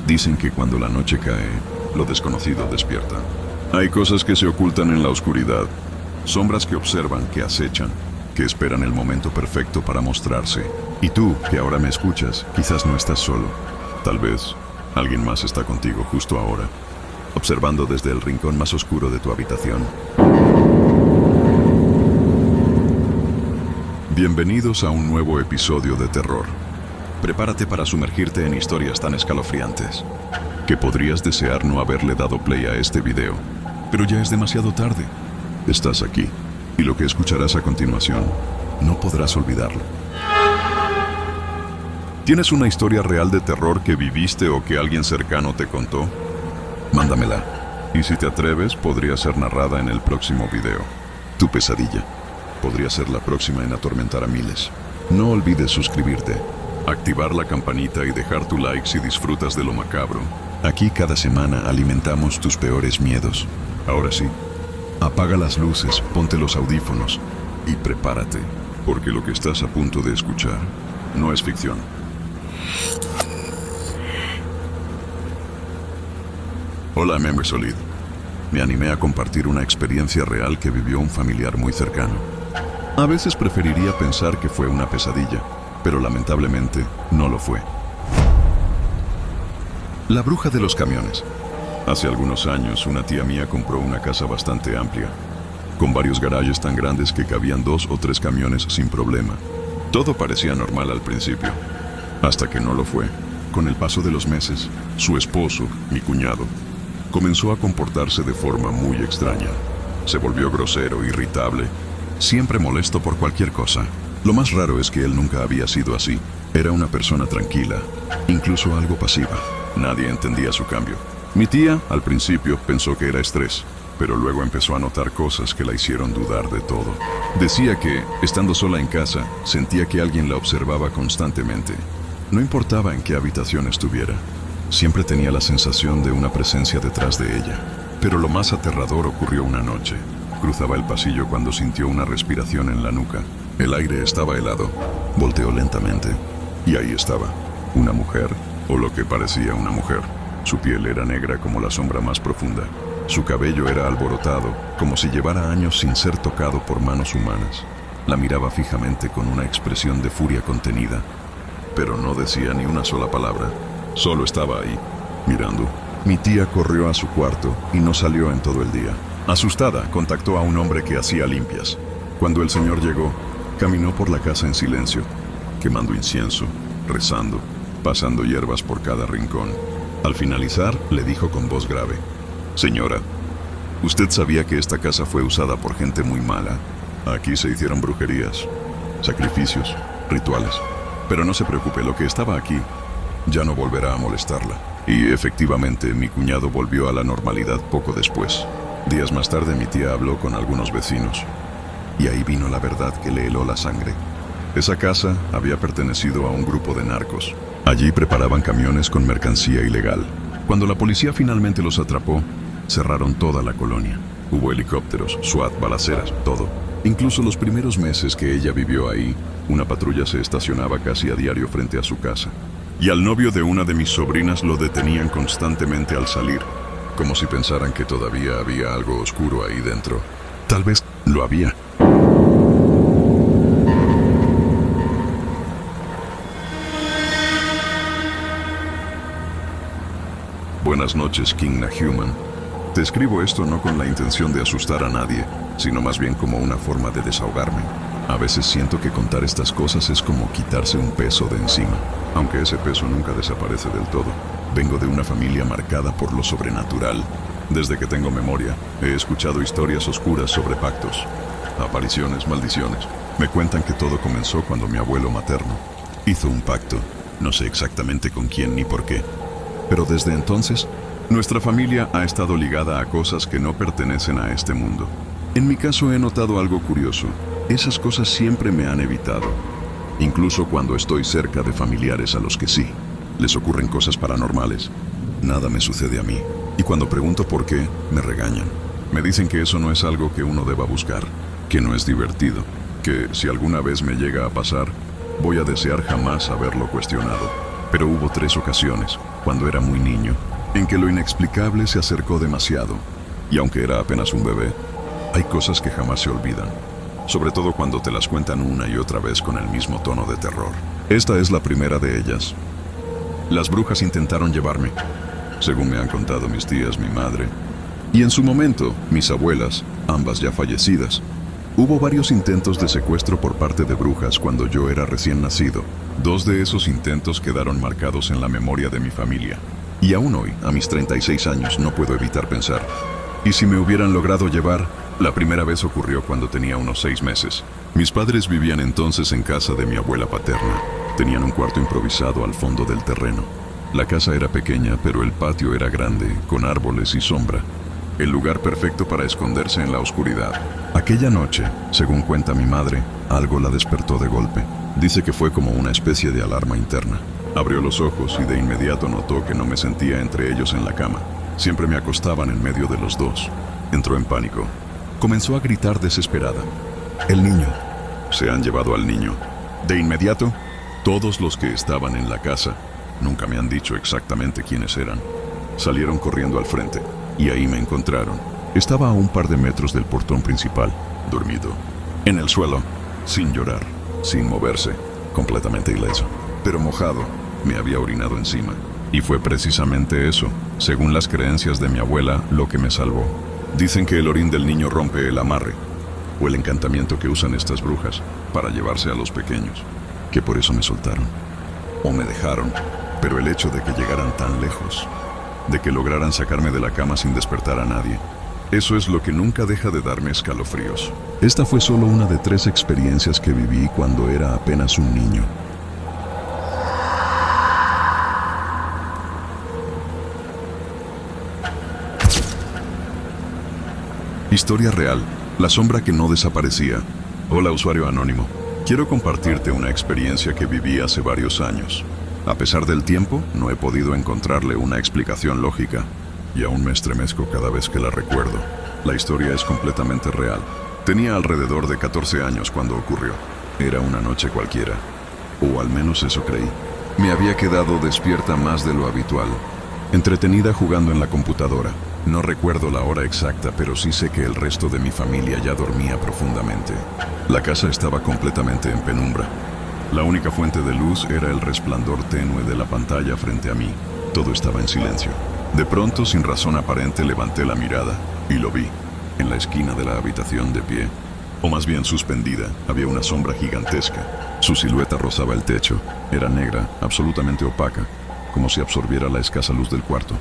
Dicen que cuando la noche cae, lo desconocido despierta. Hay cosas que se ocultan en la oscuridad, sombras que observan, que acechan, que esperan el momento perfecto para mostrarse. Y tú, que ahora me escuchas, quizás no estás solo. Tal vez alguien más está contigo justo ahora, observando desde el rincón más oscuro de tu habitación. Bienvenidos a un nuevo episodio de terror. Prepárate para sumergirte en historias tan escalofriantes que podrías desear no haberle dado play a este video, pero ya es demasiado tarde. Estás aquí, y lo que escucharás a continuación, no podrás olvidarlo. ¿Tienes una historia real de terror que viviste o que alguien cercano te contó? Mándamela, y si te atreves, podría ser narrada en el próximo video. Tu pesadilla podría ser la próxima en atormentar a miles. No olvides suscribirte, activar la campanita y dejar tu like si disfrutas de lo macabro. Aquí cada semana alimentamos tus peores miedos. Ahora sí, apaga las luces, ponte los audífonos y prepárate, porque lo que estás a punto de escuchar no es ficción. Hola, Member Solid. Me animé a compartir una experiencia real que vivió un familiar muy cercano. A veces preferiría pensar que fue una pesadilla, pero lamentablemente no lo fue. La bruja de los camiones. Hace algunos años, una tía mía compró una casa bastante amplia, con varios garajes tan grandes que cabían 2 o 3 camiones sin problema. Todo parecía normal al principio, hasta que no lo fue. Con el paso de los meses, su esposo, mi cuñado, comenzó a comportarse de forma muy extraña. Se volvió grosero, irritable, siempre molesto por cualquier cosa. Lo más raro es que él nunca había sido así. Era una persona tranquila, incluso algo pasiva. Nadie entendía su cambio. Mi tía, al principio, pensó que era estrés, pero luego empezó a notar cosas que la hicieron dudar de todo. Decía que, estando sola en casa, sentía que alguien la observaba constantemente. No importaba en qué habitación estuviera, siempre tenía la sensación de una presencia detrás de ella. Pero lo más aterrador ocurrió una noche. Cruzaba el pasillo cuando sintió una respiración en la nuca. El aire estaba helado. Volteó lentamente, y ahí estaba, una mujer, o lo que parecía una mujer. Su piel era negra como la sombra más profunda. Su cabello era alborotado, como si llevara años sin ser tocado por manos humanas. La miraba fijamente con una expresión de furia contenida, pero no decía ni una sola palabra. Solo estaba ahí, mirando. Mi tía corrió a su cuarto y no salió en todo el día. Asustada, contactó a un hombre que hacía limpias. Cuando el señor llegó, caminó por la casa en silencio, quemando incienso, rezando, pasando hierbas por cada rincón. Al finalizar, le dijo con voz grave: «Señora, ¿usted sabía que esta casa fue usada por gente muy mala? Aquí se hicieron brujerías, sacrificios, rituales. Pero no se preocupe, lo que estaba aquí ya no volverá a molestarla». Y efectivamente, mi cuñado volvió a la normalidad poco después. Días más tarde, mi tía habló con algunos vecinos, y ahí vino la verdad que le heló la sangre. Esa casa había pertenecido a un grupo de narcos. Allí preparaban camiones con mercancía ilegal. Cuando la policía finalmente los atrapó, cerraron toda la colonia. Hubo helicópteros, SWAT, balaceras, todo. Incluso los primeros meses que ella vivió ahí, una patrulla se estacionaba casi a diario frente a su casa. Y al novio de una de mis sobrinas lo detenían constantemente al salir, como si pensaran que todavía había algo oscuro ahí dentro. Tal vez lo había. Buenas noches, King Nahuman. Te escribo esto no con la intención de asustar a nadie, sino más bien como una forma de desahogarme. A veces siento que contar estas cosas es como quitarse un peso de encima, aunque ese peso nunca desaparece del todo. Vengo de una familia marcada por lo sobrenatural. Desde que tengo memoria, he escuchado historias oscuras sobre pactos, apariciones, maldiciones. Me cuentan que todo comenzó cuando mi abuelo materno hizo un pacto. No sé exactamente con quién ni por qué, pero desde entonces, nuestra familia ha estado ligada a cosas que no pertenecen a este mundo. En mi caso he notado algo curioso. Esas cosas siempre me han evitado, incluso cuando estoy cerca de familiares a los que sí les ocurren cosas paranormales. Nada me sucede a mí, y cuando pregunto por qué, me regañan. Me dicen que eso no es algo que uno deba buscar, que no es divertido. Pero ¿por qué? Me pregunto. ¿Por qué? Me regañan. Me dicen que eso no es algo que uno deba buscar, que no es divertido. Pero ¿por qué? Me regañan. Me dicen que eso no es algo que uno deba buscar, que no es divertido. que, si alguna vez me llega a pasar, voy a desear jamás haberlo cuestionado. Pero hubo 3 ocasiones, cuando era muy niño, en que lo inexplicable se acercó demasiado, y aunque era apenas un bebé, hay cosas que jamás se olvidan, sobre todo cuando te las cuentan una y otra vez con el mismo tono de terror. Esta es la primera de ellas. Las brujas intentaron llevarme, según me han contado mis tías, mi madre, y en su momento, mis abuelas, ambas ya fallecidas. Hubo varios intentos de secuestro por parte de brujas cuando yo era recién nacido. 2 de esos intentos quedaron marcados en la memoria de mi familia. Y aún hoy, a mis 36 años, no puedo evitar pensar, ¿y si me hubieran logrado llevar? La primera vez ocurrió cuando tenía unos 6 meses. Mis padres vivían entonces en casa de mi abuela paterna. Tenían un cuarto improvisado al fondo del terreno. La casa era pequeña, pero el patio era grande, con árboles y sombra. El lugar perfecto para esconderse en la oscuridad. Aquella noche, según cuenta mi madre, algo la despertó de golpe. Dice que fue como una especie de alarma interna. Abrió los ojos y de inmediato notó que no me sentía entre ellos en la cama. Siempre me acostaban en medio de los dos. Entró en pánico. Comenzó a gritar desesperada. ¡El niño! Se han llevado al niño. De inmediato, todos los que estaban en la casa, nunca me han dicho exactamente quiénes eran, salieron corriendo al frente. Y ahí me encontraron. Estaba a un par de metros del portón principal, dormido, en el suelo, sin llorar, sin moverse, completamente ileso. Pero mojado, me había orinado encima. Y fue precisamente eso, según las creencias de mi abuela, lo que me salvó. Dicen que el orín del niño rompe el amarre, o el encantamiento que usan estas brujas para llevarse a los pequeños, que por eso me soltaron, o me dejaron. Pero el hecho de que llegaran tan lejos, de que lograran sacarme de la cama sin despertar a nadie, eso es lo que nunca deja de darme escalofríos. Esta fue solo una de 3 experiencias que viví cuando era apenas un niño. Historia real, la sombra que no desaparecía. Hola, usuario anónimo. Quiero compartirte una experiencia que viví hace varios años. A pesar del tiempo, no he podido encontrarle una explicación lógica, y aún me estremezco cada vez que la recuerdo. La historia es completamente real. Tenía alrededor de 14 años cuando ocurrió. Era una noche cualquiera, o al menos eso creí. Me había quedado despierta más de lo habitual, entretenida jugando en la computadora. No recuerdo la hora exacta, pero sí sé que el resto de mi familia ya dormía profundamente. La casa estaba completamente en penumbra. La única fuente de luz era el resplandor tenue de la pantalla frente a mí. Todo estaba en silencio. De pronto, sin razón aparente, levanté la mirada y lo vi. En la esquina de la habitación, de pie, o más bien suspendida, había una sombra gigantesca. Su silueta rozaba el techo. Era negra, absolutamente opaca, como si absorbiera la escasa luz del cuarto.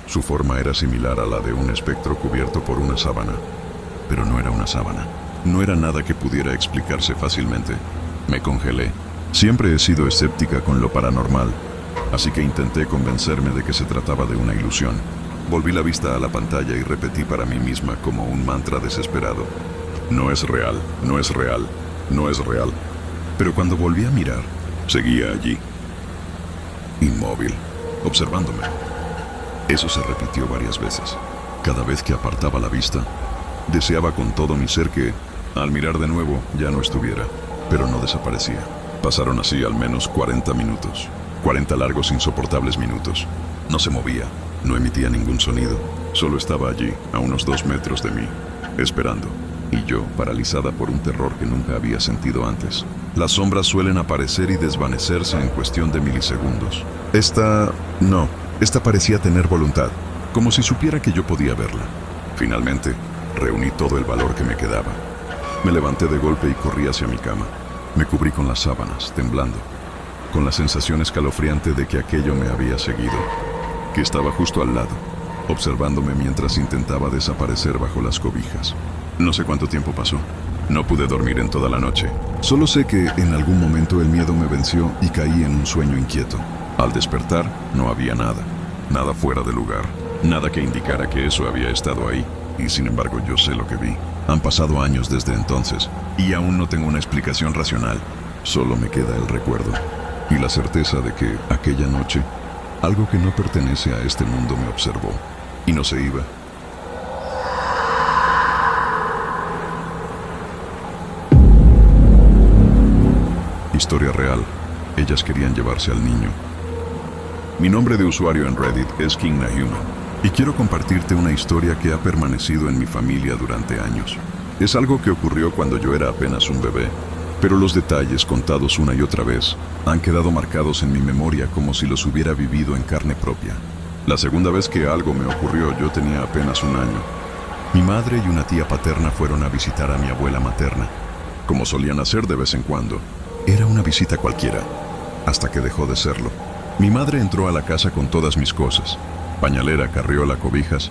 Su forma era similar a la de un espectro cubierto por una sábana. Pero no era una sábana. No era nada que pudiera explicarse fácilmente. Me congelé. Siempre he sido escéptica con lo paranormal, así que intenté convencerme de que se trataba de una ilusión. Volví la vista a la pantalla y repetí para mí misma como un mantra desesperado: no es real, no es real, no es real. Pero cuando volví a mirar, seguía allí, inmóvil, observándome. Eso se repitió varias veces. Cada vez que apartaba la vista, deseaba con todo mi ser que, al mirar de nuevo, ya no estuviera, pero no desaparecía. Pasaron así al menos 40 minutos. 40 largos, insoportables minutos. No se movía, no emitía ningún sonido. Solo estaba allí, a unos 2 metros de mí, esperando. Y yo, paralizada por un terror que nunca había sentido antes. Las sombras suelen aparecer y desvanecerse en cuestión de milisegundos. Esta parecía tener voluntad, como si supiera que yo podía verla. Finalmente, reuní todo el valor que me quedaba. Me levanté de golpe y corrí hacia mi cama. Me cubrí con las sábanas, temblando, con la sensación escalofriante de que aquello me había seguido, que estaba justo al lado, observándome mientras intentaba desaparecer bajo las cobijas. No sé cuánto tiempo pasó. No pude dormir en toda la noche. Solo sé que en algún momento el miedo me venció y caí en un sueño inquieto. Al despertar, no había nada, nada fuera de lugar, nada que indicara que eso había estado ahí. Y sin embargo, yo sé lo que vi. Han pasado años desde entonces, y aún no tengo una explicación racional. Solo me queda el recuerdo, y la certeza de que aquella noche, algo que no pertenece a este mundo me observó, y no se iba. Historia real. Ellas querían llevarse al niño. Mi nombre de usuario en Reddit es King Nahuman, y quiero compartirte una historia que ha permanecido en mi familia durante años. Es algo que ocurrió cuando yo era apenas un bebé, pero los detalles, contados una y otra vez, han quedado marcados en mi memoria como si los hubiera vivido en carne propia. La segunda vez que algo me ocurrió, yo tenía apenas un año. Mi madre y una tía paterna fueron a visitar a mi abuela materna, como solían hacer de vez en cuando. Era una visita cualquiera, hasta que dejó de serlo. Mi madre entró a la casa con todas mis cosas: pañalera, carriola, cobijas,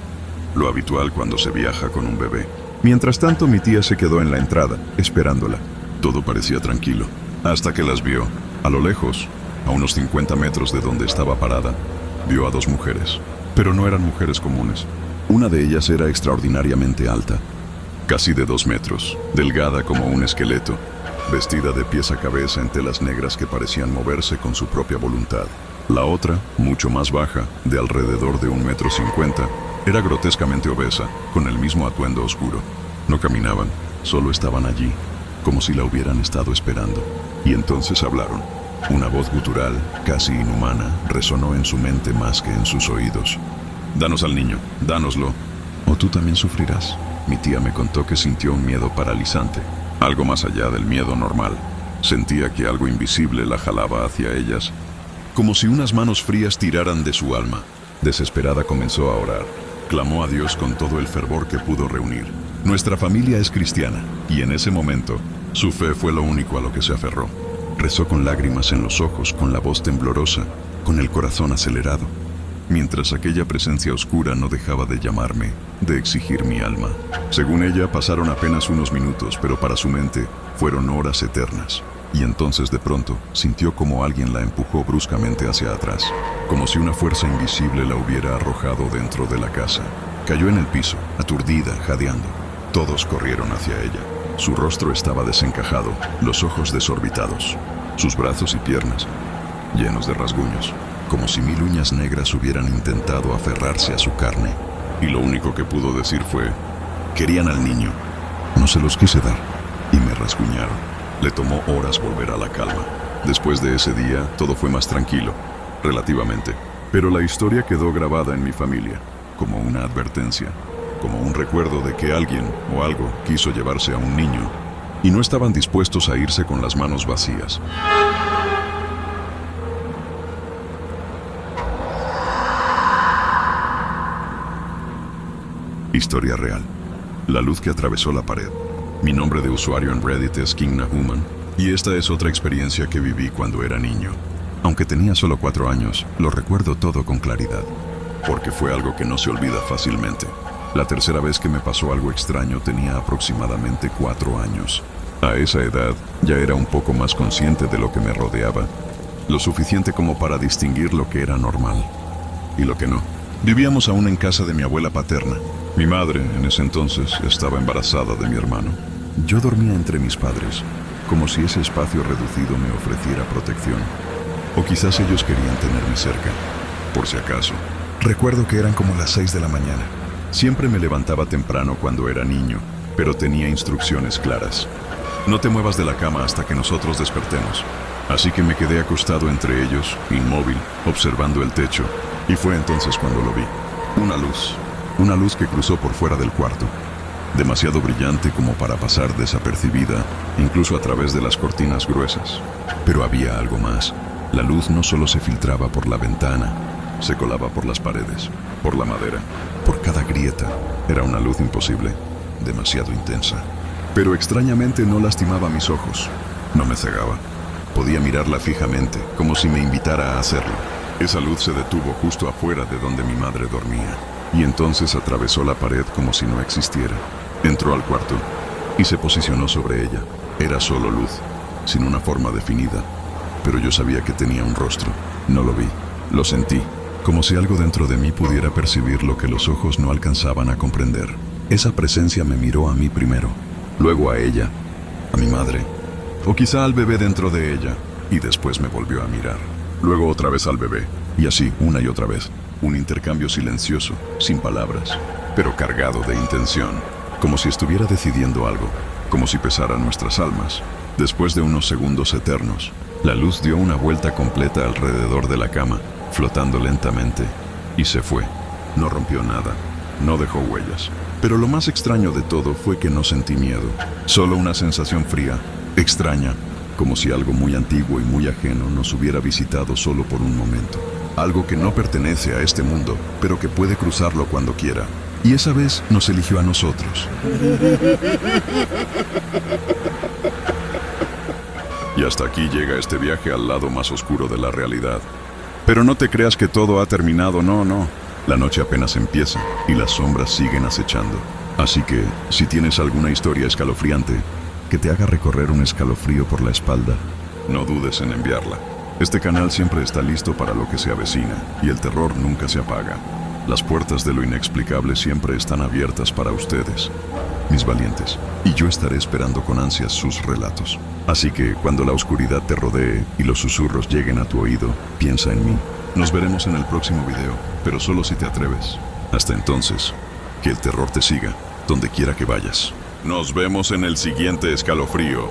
lo habitual cuando se viaja con un bebé. Mientras tanto, mi tía se quedó en la entrada, esperándola. Todo parecía tranquilo, hasta que las vio. A lo lejos, a unos 50 metros de donde estaba parada, vio a dos mujeres, pero no eran mujeres comunes. Una de ellas era extraordinariamente alta, casi de 2 metros, delgada como un esqueleto, vestida de pies a cabeza en telas negras que parecían moverse con su propia voluntad. La otra, mucho más baja, de alrededor de 1,50 m, era grotescamente obesa, con el mismo atuendo oscuro. No caminaban, solo estaban allí, como si la hubieran estado esperando. Y entonces hablaron. Una voz gutural, casi inhumana, resonó en su mente más que en sus oídos. «Danos al niño, dánoslo, o tú también sufrirás». Mi tía me contó que sintió un miedo paralizante, algo más allá del miedo normal. Sentía que algo invisible la jalaba hacia ellas, como si unas manos frías tiraran de su alma. Desesperada comenzó a orar. Clamó a Dios con todo el fervor que pudo reunir. Nuestra familia es cristiana, y en ese momento, su fe fue lo único a lo que se aferró. Rezó con lágrimas en los ojos, con la voz temblorosa, con el corazón acelerado, mientras aquella presencia oscura no dejaba de llamarme, de exigir mi alma. Según ella, pasaron apenas unos minutos, pero para su mente fueron horas eternas. Y entonces de pronto sintió como alguien la empujó bruscamente hacia atrás, como si una fuerza invisible la hubiera arrojado dentro de la casa. Cayó en el piso, aturdida, jadeando. Todos corrieron hacia ella. Su rostro estaba desencajado, los ojos desorbitados, sus brazos y piernas llenos de rasguños, como si 1000 uñas negras hubieran intentado aferrarse a su carne. Y lo único que pudo decir fue: «Querían al niño». No se los quise dar, y me rasguñaron. Le tomó horas volver a la calma. Después de ese día, todo fue más tranquilo, relativamente. Pero la historia quedó grabada en mi familia, como una advertencia, como un recuerdo de que alguien o algo quiso llevarse a un niño, y no estaban dispuestos a irse con las manos vacías. Historia real. La luz que atravesó la pared. Mi nombre de usuario en Reddit es King Nahuman, y esta es otra experiencia que viví cuando era niño. Aunque tenía solo 4 años, lo recuerdo todo con claridad, porque fue algo que no se olvida fácilmente. La tercera vez que me pasó algo extraño tenía aproximadamente 4 años. A esa edad ya era un poco más consciente de lo que me rodeaba, lo suficiente como para distinguir lo que era normal y lo que no. Vivíamos aún en casa de mi abuela paterna. Mi madre, en ese entonces, estaba embarazada de mi hermano. Yo dormía entre mis padres, como si ese espacio reducido me ofreciera protección. O quizás ellos querían tenerme cerca, por si acaso. Recuerdo que eran como las 6 de la mañana. Siempre me levantaba temprano cuando era niño, pero tenía instrucciones claras. No te muevas de la cama hasta que nosotros despertemos. Así que me quedé acostado entre ellos, inmóvil, observando el techo, y fue entonces cuando lo vi. Una luz que cruzó por fuera del cuarto, demasiado brillante como para pasar desapercibida, incluso a través de las cortinas gruesas. Pero había algo más. La luz no solo se filtraba por la ventana, se colaba por las paredes, por la madera, por cada grieta. Era una luz imposible, demasiado intensa. Pero extrañamente no lastimaba mis ojos, no me cegaba. Podía mirarla fijamente, como si me invitara a hacerlo. Esa luz se detuvo justo afuera de donde mi madre dormía, y entonces atravesó la pared como si no existiera. Entró al cuarto y se posicionó sobre ella. Era solo luz, sin una forma definida, pero yo sabía que tenía un rostro. No lo vi, lo sentí, como si algo dentro de mí pudiera percibir lo que los ojos no alcanzaban a comprender. Esa presencia me miró a mí primero, luego a ella, a mi madre, o quizá al bebé dentro de ella, y después me volvió a mirar. Luego otra vez al bebé, y así una y otra vez. Un intercambio silencioso, sin palabras, pero cargado de intención, como si estuviera decidiendo algo, como si pesara nuestras almas. Después de unos segundos eternos, la luz dio una vuelta completa alrededor de la cama, flotando lentamente, y se fue. No rompió nada, no dejó huellas. Pero lo más extraño de todo fue que no sentí miedo, solo una sensación fría, extraña, como si algo muy antiguo y muy ajeno nos hubiera visitado solo por un momento. Algo que no pertenece a este mundo, pero que puede cruzarlo cuando quiera. Y esa vez nos eligió a nosotros. Y hasta aquí llega este viaje al lado más oscuro de la realidad. Pero no te creas que todo ha terminado, no. La noche apenas empieza y las sombras siguen acechando. Así que, si tienes alguna historia escalofriante que te haga recorrer un escalofrío por la espalda, no dudes en enviarla. Este canal siempre está listo para lo que se avecina y el terror nunca se apaga. Las puertas de lo inexplicable siempre están abiertas para ustedes, mis valientes, y yo estaré esperando con ansias sus relatos. Así que cuando la oscuridad te rodee y los susurros lleguen a tu oído, piensa en mí. Nos veremos en el próximo video, pero solo si te atreves. Hasta entonces, que el terror te siga, donde quiera que vayas. Nos vemos en el siguiente escalofrío.